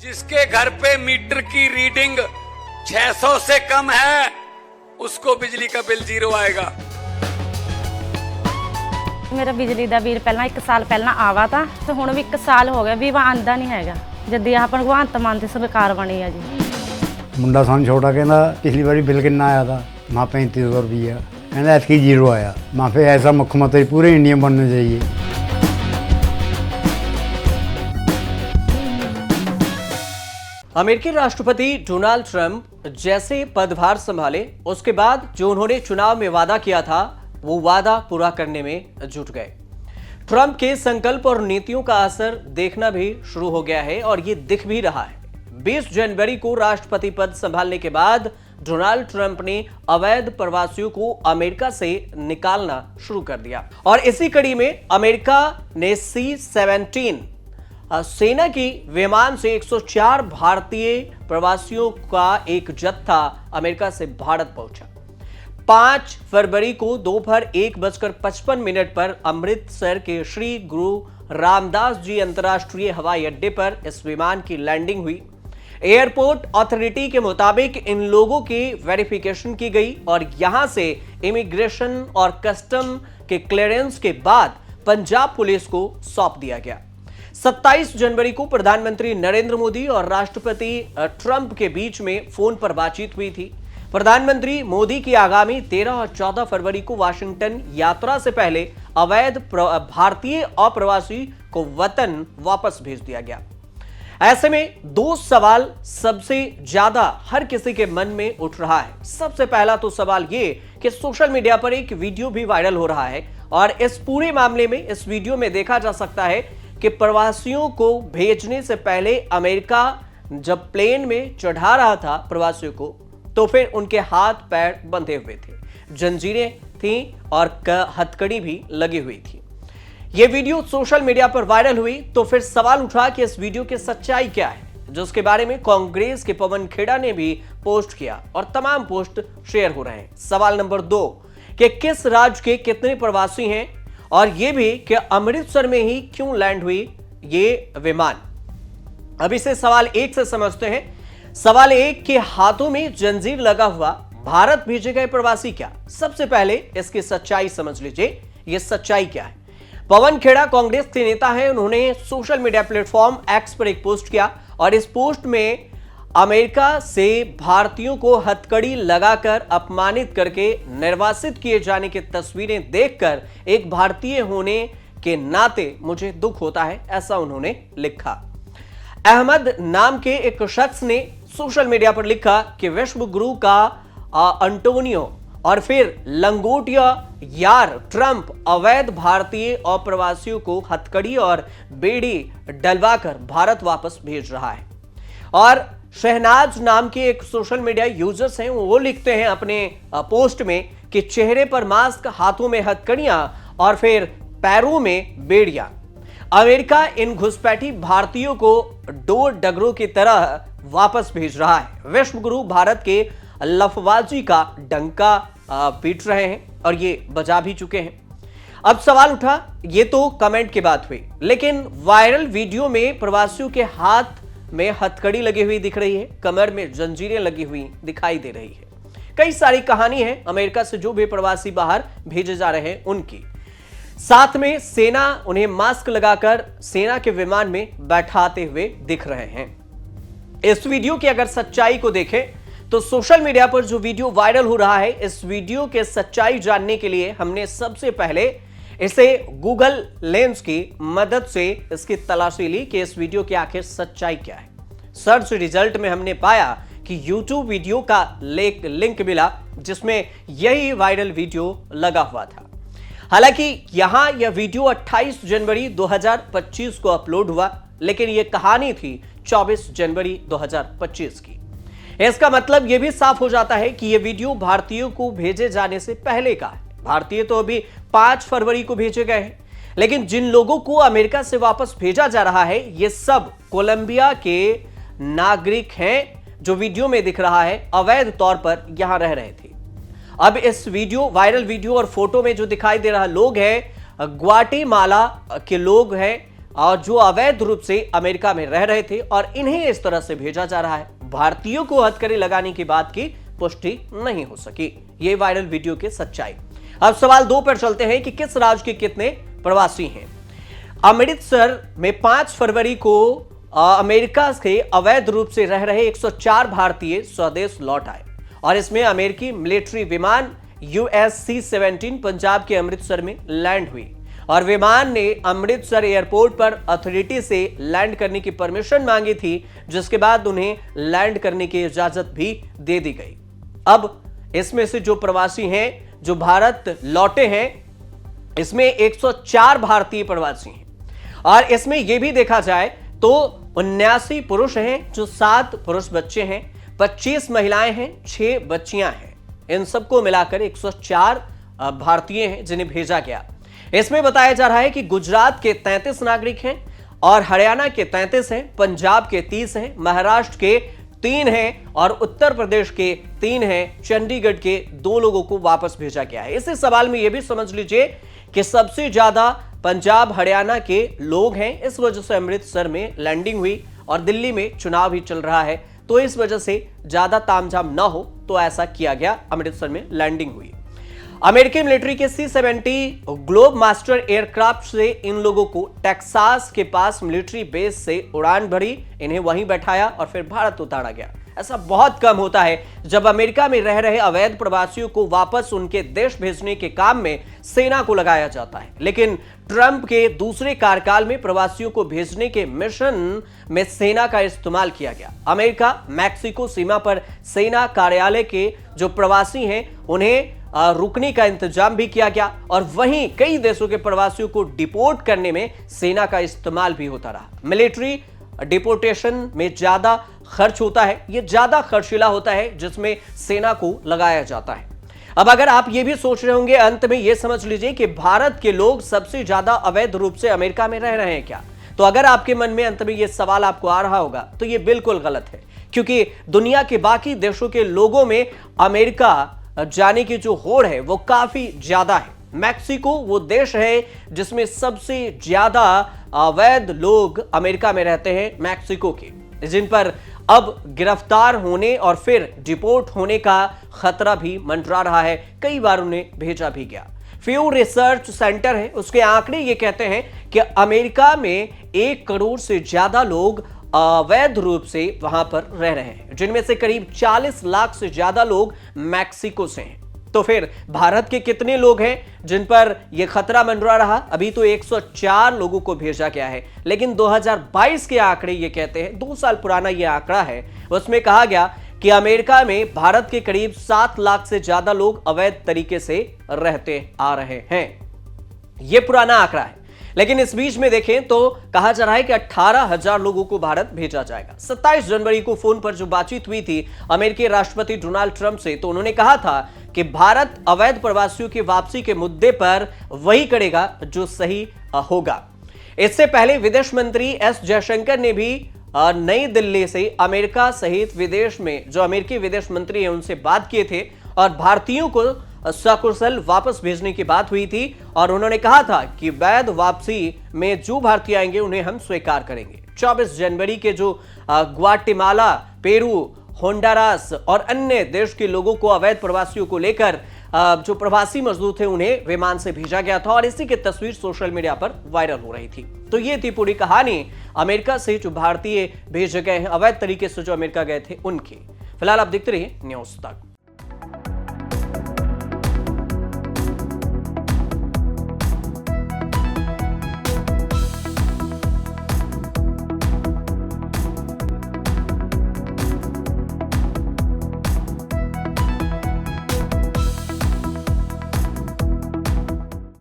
जिसके घर पे मीटर की रीडिंग 600 से कम है उसको बिजली का बिल 0 आएगा। मेरा बिजली ਦਾ ਬਿੱਲ ਪਹਿਲਾਂ 1 ਸਾਲ ਪਹਿਲਾਂ ਆਵਾ ਤਾਂ ਤੇ ਹੁਣ ਵੀ 1 ਸਾਲ ਹੋ ਗਿਆ ਵੀ ਆਂਦਾ ਨਹੀਂ ਹੈਗਾ ਜਦ ਆਹ ਭਗਵੰਤ ਮਾਨ ਦੀ ਸਰਕਾਰ ਬਣੀ ਆ ਜੀ। ਮੁੰਡਾ ਸਾਨੂੰ ਛੋਟਾ ਕਹਿੰਦਾ ਪਿਛਲੀ ਵਾਰੀ ਬਿੱਲ ਕਿੰਨਾ ਆਇਆ था माँ 3500 रुपया कहना ऐसी 0 आया। माँ फिर ऐसा मुख्यमंत्री पूरे इंडिया में बनना चाहिए। अमेरिकी राष्ट्रपति डोनाल्ड ट्रंप जैसे पदभार संभाले उसके बाद जो उन्होंने चुनाव में वादा किया था वो वादा पूरा करने में जुट गए। ट्रंप के संकल्प और नीतियों का असर देखना भी शुरू हो गया है और ये दिख भी रहा है। 20 जनवरी को राष्ट्रपति पद संभालने के बाद डोनाल्ड ट्रंप ने अवैध प्रवासियों को अमेरिका से निकालना शुरू कर दिया और इसी कड़ी में अमेरिका ने C-17 सेना की विमान से 104 भारतीय प्रवासियों का एक जत्था अमेरिका से भारत पहुंचा। 5 फरवरी को दोपहर 1:55 पर अमृतसर के श्री गुरु रामदास जी अंतर्राष्ट्रीय हवाई अड्डे पर इस विमान की लैंडिंग हुई। एयरपोर्ट अथॉरिटी के मुताबिक इन लोगों की वेरिफिकेशन की गई और यहां से इमिग्रेशन और कस्टम के क्लियरेंस के बाद पंजाब पुलिस को सौंप दिया गया। 27 जनवरी को प्रधानमंत्री नरेंद्र मोदी और राष्ट्रपति ट्रंप के बीच में फोन पर बातचीत हुई थी। प्रधानमंत्री मोदी की आगामी 13 और 14 फरवरी को वाशिंगटन यात्रा से पहले अवैध भारतीय अप्रवासी को वतन वापस भेज दिया गया। ऐसे में 2 सवाल सबसे ज्यादा हर किसी के मन में उठ रहा है। सबसे पहला तो सवाल ये कि सोशल मीडिया पर एक वीडियो भी वायरल हो रहा है और इस पूरे मामले में इस वीडियो में देखा जा सकता है कि प्रवासियों को भेजने से पहले अमेरिका जब प्लेन में चढ़ा रहा था प्रवासियों को तो फिर उनके हाथ पैर बंधे हुए थे, जंजीरें थी और हथकड़ी भी लगी हुई थी। यह वीडियो सोशल मीडिया पर वायरल हुई तो फिर सवाल उठा कि इस वीडियो की सच्चाई क्या है, जिसके बारे में कांग्रेस के पवन खेड़ा ने भी पोस्ट किया और तमाम पोस्ट शेयर हो रहे हैं। सवाल नंबर 2 कि किस राज्य के कितने प्रवासी हैं और यह भी कि अमृतसर में ही क्यों लैंड हुई ये विमान। अब इसे सवाल 1 से समझते हैं। सवाल 1 के हाथों में जंजीर लगा हुआ भारत भेजे गए प्रवासी क्या? सबसे पहले इसकी सच्चाई समझ लीजिए। यह सच्चाई क्या है? पवन खेड़ा कांग्रेस के नेता हैं। उन्होंने सोशल मीडिया प्लेटफॉर्म एक्स पर एक पोस्ट किया और इस पोस्ट में अमेरिका से भारतीयों को हथकड़ी लगाकर अपमानित करके निर्वासित किए जाने की तस्वीरें देखकर एक भारतीय होने के नाते मुझे दुख होता है, ऐसा उन्होंने लिखा। अहमद नाम के एक शख्स ने सोशल मीडिया पर लिखा कि विश्व गुरु का अंटोनियो और फिर लंगोटिया यार ट्रंप अवैध भारतीय अप्रवासियों को हथकड़ी और बेड़ी डलवाकर भारत वापस भेज रहा है। और शहनाज नाम के एक सोशल मीडिया यूजर्स हैं, वो लिखते हैं अपने पोस्ट में कि चेहरे पर मास्क, हाथों में हथकड़ियां और फिर पैरों में बेड़ियां। अमेरिका इन घुसपैठी भारतीयों को डोर डगरों की तरह वापस भेज रहा है। विश्व गुरु भारत के लफवाजी का डंका पीट रहे हैं और ये बजा भी चुके हैं। अब सवाल उठा, ये तो कमेंट की बात हुई, लेकिन वायरल वीडियो में प्रवासियों के हाथ में हथकड़ी लगी हुई दिख रही है, कमर में जंजीरें लगी हुई दिखाई दे रही है। कई सारी कहानी है अमेरिका से जो भी प्रवासी बाहर भेजे जा रहे हैं उनकी। साथ में सेना उन्हें मास्क लगाकर सेना के विमान में बैठाते हुए दिख रहे हैं। इस वीडियो की अगर सच्चाई को देखें तो सोशल मीडिया पर जो वीडियो वायरल हो रहा है, इस वीडियो के सच्चाई जानने के लिए हमने सबसे पहले इसे गूगल लेंस की मदद से इसकी तलाशी ली कि इस वीडियो की आखिर सच्चाई क्या है। सर्च रिजल्ट में हमने पाया कि YouTube वीडियो का लिंक मिला जिसमें यही वायरल वीडियो लगा हुआ था। हालांकि यहां यह वीडियो 28 जनवरी 2025 को अपलोड हुआ, लेकिन यह कहानी थी 24 जनवरी 2025 की। इसका मतलब यह भी साफ हो जाता है कि यह वीडियो भारतीयों को भेजे जाने से पहले का है। भारतीय तो अभी 5 फरवरी को भेजे गए हैं, लेकिन जिन लोगों को अमेरिका से वापस भेजा जा रहा है ये सब कोलंबिया के नागरिक हैं जो वीडियो में दिख रहा है अवैध तौर पर यहां रह रहे थे। अब इस वीडियो वायरल वीडियो और फोटो में जो दिखाई दे रहा लोग हैं ग्वाटेमाला के लोग हैं और जो अवैध रूप से अमेरिका में रह रहे थे और इन्हें इस तरह से भेजा जा रहा है। भारतीयों को हथकड़ी लगाने की बात की पुष्टि नहीं हो सकी। ये वायरल वीडियो की सच्चाई। अब सवाल 2 पर चलते हैं कि किस राज्य के कितने प्रवासी हैं। अमृतसर में 5 फरवरी को अमेरिका के अवैध रूप से रह रहे 104 भारतीय स्वदेश लौट आए और इसमें अमेरिकी मिलिट्री विमान USC-17 पंजाब के अमृतसर में लैंड हुई और विमान ने अमृतसर एयरपोर्ट पर अथॉरिटी से लैंड करने की परमिशन मांगी थी, जिसके बाद उन्हें लैंड करने की इजाजत भी दे दी गई। अब इसमें से जो प्रवासी हैं जो भारत लौटे हैं, इसमें 104 भारतीय प्रवासी हैं और इसमें यह भी देखा जाए तो 79 पुरुष हैं, जो 7 पुरुष बच्चे हैं, 25 महिलाएं हैं, 6 बच्चियां हैं। इन सबको मिलाकर 104 भारतीय हैं जिन्हें भेजा गया। इसमें बताया जा रहा है कि गुजरात के 33 नागरिक हैं और हरियाणा के 33 हैं, पंजाब के 30 हैं, महाराष्ट्र के 3 हैं और उत्तर प्रदेश के 3 हैं। चंडीगढ़ के 2 लोगों को वापस भेजा गया है। इसी सवाल में यह भी समझ लीजिए कि सबसे ज्यादा पंजाब हरियाणा के लोग हैं। इस वजह से अमृतसर में लैंडिंग हुई और दिल्ली में चुनाव भी चल रहा है, तो इस वजह से ज्यादा तामझाम ना हो तो ऐसा किया गया, अमृतसर में लैंडिंग हुई। अमेरिकी मिलिट्री के C-70 ग्लोब मास्टर एयरक्राफ्ट से इन लोगों को टेक्सास के पास मिलिट्री बेस से उड़ान भरी, इन्हें वहीं बैठाया और फिर भारत उतारा गया। ऐसा बहुत कम होता है जब अमेरिका में रह रहे अवैध प्रवासियों को वापस उनके देश भेजने के काम में सेना को लगाया जाता है, लेकिन ट्रंप के दूसरे कार्यकाल में प्रवासियों को भेजने के मिशन में सेना का इस्तेमाल किया गया। अमेरिका मैक्सिको सीमा पर सेना कार्यालय के जो प्रवासी हैं उन्हें रुकने का इंतजाम भी किया गया और वहीं कई देशों के प्रवासियों को डिपोर्ट करने में सेना का इस्तेमाल भी होता रहा। मिलिट्री डिपोर्टेशन में ज्यादा खर्च होता है, यह ज्यादा खर्चीला होता है, जिसमें सेना को लगाया जाता है। अब अगर आप ये भी सोच रहे होंगे, अंत में यह समझ लीजिए कि भारत के लोग सबसे ज्यादा अवैध रूप से अमेरिका में रह रहे हैं क्या? तो अगर आपके मन में अंत में यह सवाल आपको आ रहा होगा तो यह बिल्कुल गलत है, क्योंकि दुनिया के बाकी देशों के लोगों में अमेरिका जाने की जो होड़ है वो काफी ज्यादा है। मैक्सिको वो देश है जिसमें सबसे ज्यादा अवैध लोग अमेरिका में रहते हैं, मैक्सिको के, जिन पर अब गिरफ्तार होने और फिर डिपोर्ट होने का खतरा भी मंडरा रहा है। कई बार उन्हें भेजा भी गया। फ्यू रिसर्च सेंटर है, उसके आंकड़े ये कहते हैं कि अमेरिका में 1 करोड़ से ज्यादा लोग अवैध रूप से वहां पर रह रहे हैं, जिनमें से करीब 40 लाख से ज्यादा लोग मैक्सिको से हैं। तो फिर भारत के कितने लोग हैं जिन पर यह खतरा मंडरा रहा? अभी तो 104 लोगों को भेजा गया है, लेकिन 2022 के आंकड़े ये कहते हैं, 2 साल पुराना यह आंकड़ा है, उसमें कहा गया कि अमेरिका में भारत के करीब 7 लाख से ज्यादा लोग अवैध तरीके से रहते आ रहे हैं। यह पुराना आंकड़ा है, लेकिन इस बीच में देखें तो कहा जा रहा है कि 18,000 लोगों को भारत भेजा जाएगा। 27 जनवरी को फोन पर जो बातचीत हुई थी अमेरिकी राष्ट्रपति डोनाल्ड ट्रंप से, तो उन्होंने कहा था कि भारत अवैध प्रवासियों की वापसी के मुद्दे पर वही करेगा जो सही होगा। इससे पहले विदेश मंत्री एस जयशंकर ने भी नई दिल्ली से अमेरिका सहित विदेश में जो अमेरिकी विदेश मंत्री हैं उनसे बात किए थे और भारतीयों को सकुशल वापस भेजने की बात हुई थी और उन्होंने कहा था कि वैध वापसी में जो भारतीय आएंगे उन्हें हम स्वीकार करेंगे। 24 जनवरी के जो ग्वाटेमाला, पेरू, होंडुरास और अन्य देश के लोगों को अवैध प्रवासियों को लेकर जो प्रवासी मजदूर थे उन्हें विमान से भेजा गया था और इसी की तस्वीर सोशल मीडिया पर वायरल हो रही थी। तो ये थी पूरी कहानी अमेरिका से जो भारतीय भेजे गए हैं अवैध तरीके से जो अमेरिका गए थे उनकी। फिलहाल आप देखते रहिए न्यूज़ तक।